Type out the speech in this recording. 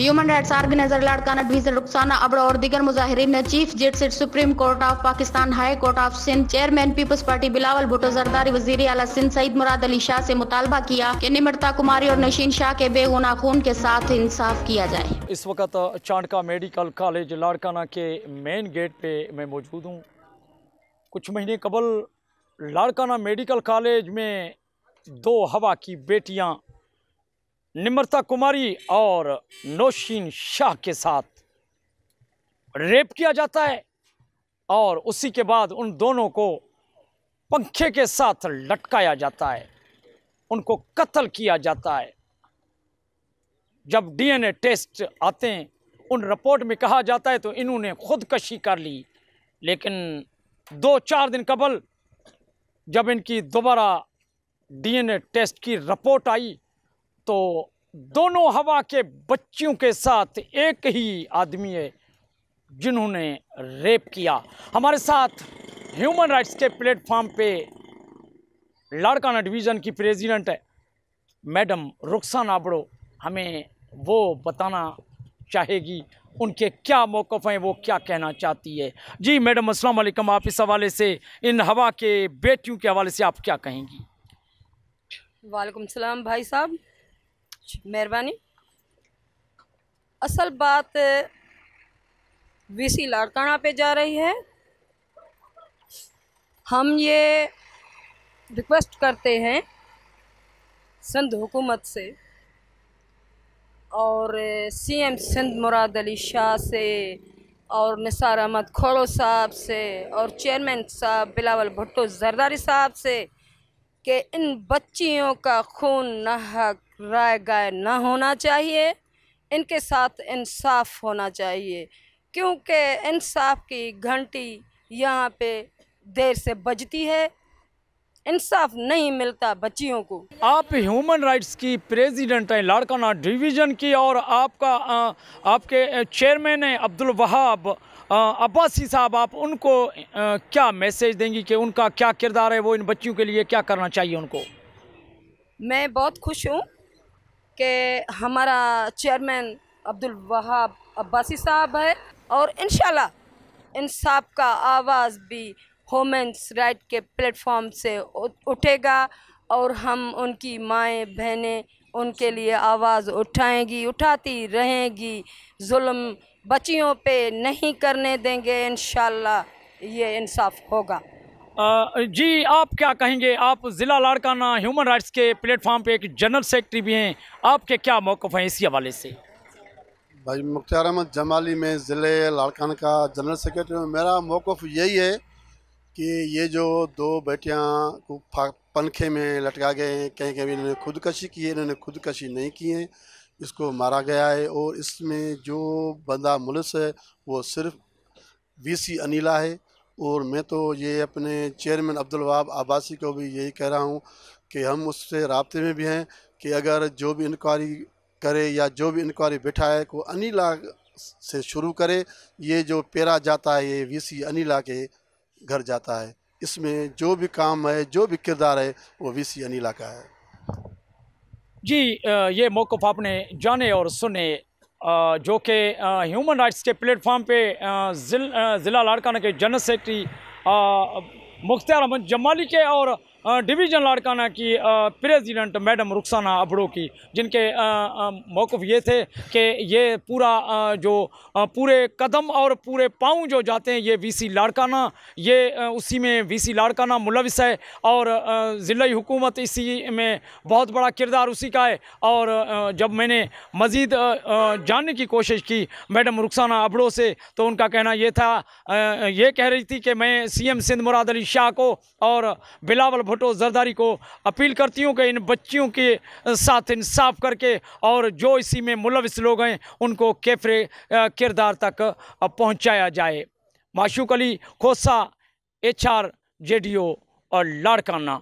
Human rights organizer Larkana division Rukhsana Abra और दीगर मुजाहिरीन ने chief justice supreme court of Pakistan, high court of Sindh, chairman Peoples Party Bilawal Bhutto Zardari, वजीर आला सिंध सईद मुराद अली शाह से मुतालबा किया कि निमरता कुमारी और नशीन शाह के बेगुनाह खून के साथ इंसाफ किया जाए। इस वक्त चांडका मेडिकल कॉलेज लाड़काना के मेन गेट पे मैं मौजूद हूँ। कुछ महीने कबल लाड़काना मेडिकल कॉलेज में दो हवा की बेटियां निमरता कुमारी और नौशीन शाह के साथ रेप किया जाता है और उसी के बाद उन दोनों को पंखे के साथ लटकाया जाता है, उनको कत्ल किया जाता है। जब डीएनए टेस्ट आते हैं उन रिपोर्ट में कहा जाता है तो इन्होंने खुदकशी कर ली, लेकिन 2-4 दिन कबल जब इनकी दोबारा डीएनए टेस्ट की रिपोर्ट आई तो दोनों हवा के बच्चियों के साथ एक ही आदमी है जिन्होंने रेप किया। हमारे साथ ह्यूमन राइट्स के प्लेटफॉर्म पे लाड़काना डिवीज़न की प्रेसिडेंट है मैडम रुखसाना अबड़ो, हमें वो बताना चाहेगी उनके क्या मौक़िफ़ हैं, वो क्या कहना चाहती है। जी मैडम अस्सलाम वालेकुम, आप इस हवाले से, इन हवा के बेटियों के हवाले से आप क्या कहेंगी? वालेकुम सलाम भाई साहब, मेहरबानी। असल बात वीसी लाड़काना पे जा रही है। हम ये रिक्वेस्ट करते हैं सिंध हुकूमत से और सीएम सिंध मुराद अली शाह से और निसार अहमद खोड़ो साहब से और चेयरमैन साहब बिलावल भुट्टो जरदारी साहब से कि इन बच्चियों का खून नाहक राय गाय ना होना चाहिए, इनके साथ इंसाफ होना चाहिए, क्योंकि इंसाफ की घंटी यहाँ पे देर से बजती है, इंसाफ नहीं मिलता बच्चियों को। आप ह्यूमन राइट्स की प्रेसिडेंट हैं लाड़काना डिवीज़न की और आपके चेयरमैन हैं अब्दुल वहाब अब्बासी साहब, आप उनको क्या मैसेज देंगी कि उनका क्या किरदार है, वो इन बच्चियों के लिए क्या करना चाहिए उनको? मैं बहुत खुश हूँ कि हमारा चेयरमैन अब्दुल वहाब अब्बासी साहब है और इंशाल्लाह इंसाफ का आवाज़ भी ह्यूमन्स राइट के प्लेटफॉर्म से उठेगा और हम उनकी माएँ बहनें उनके लिए आवाज़ उठाएंगी, उठाती रहेंगी। जुल्म बच्चियों पे नहीं करने देंगे, इंशाल्लाह ये इंसाफ होगा। जी आप क्या कहेंगे? आप ज़िला लाड़काना ह्यूमन राइट्स के प्लेटफॉर्म पे एक जनरल सेक्रेटरी भी हैं, आपके क्या मौक़िफ़ हैं इसी हवाले से? भाई मुख्तार अहमद जमाली में ज़िले लाड़काना का जनरल सेक्रेटरी हूँ। मेरा मौक़िफ़ यही है कि ये जो दो बेटियां को पंखे में लटका गए हैं, कहीं कहीं इन्होंने खुदकशी की है, इन्होंने खुदकशी नहीं की है, इसको मारा गया है और इसमें जो बंदा मुलस है वो सिर्फ वीसी अनिला है। और मैं तो ये अपने चेयरमैन अब्दुल वहाब अब्बासी को भी यही कह रहा हूँ कि हम उससे राब्ते में भी हैं कि अगर जो भी इंक्वायरी करे या जो भी इंक्वायरी बैठाए को अनिला से शुरू करे। ये जो पेरा जाता है ये वीसी अनिला के घर जाता है, इसमें जो भी काम है, जो भी किरदार है वो वीसी अनिला का है। जी ये मौक़िफ़ आपने जाने और सुने जो कि ह्यूमन राइट्स के प्लेटफॉर्म पे ज़िला लाड़काना के जनरल सेक्रेटरी मुख्तार अहमद जमाली के और डिवीज़न लाड़काना की प्रेसिडेंट मैडम रुखसाना अबड़ो की, जिनके मौक़िफ़ ये थे कि ये पूरा जो पूरे कदम और पूरे पाँव जो जाते हैं ये वीसी लाड़काना, ये उसी में वीसी लाड़काना मुलविस है और ज़िला हुकूमत इसी में बहुत बड़ा किरदार उसी का है। और जब मैंने मज़ीद जानने की कोशिश की मैडम रुखसाना अबड़ो से तो उनका कहना ये था, ये कह रही थी कि मैं सीएम सिंध मुराद अली शाह को और बिलावल भुट्टो जरदारी को अपील करती हूँ कि इन बच्चियों के साथ इंसाफ करके और जो इसी में मुलविस लोग हैं उनको कैफरे किरदार तक पहुँचाया जाए। माशूक अली खोसा, HR JDO और लाड़काना।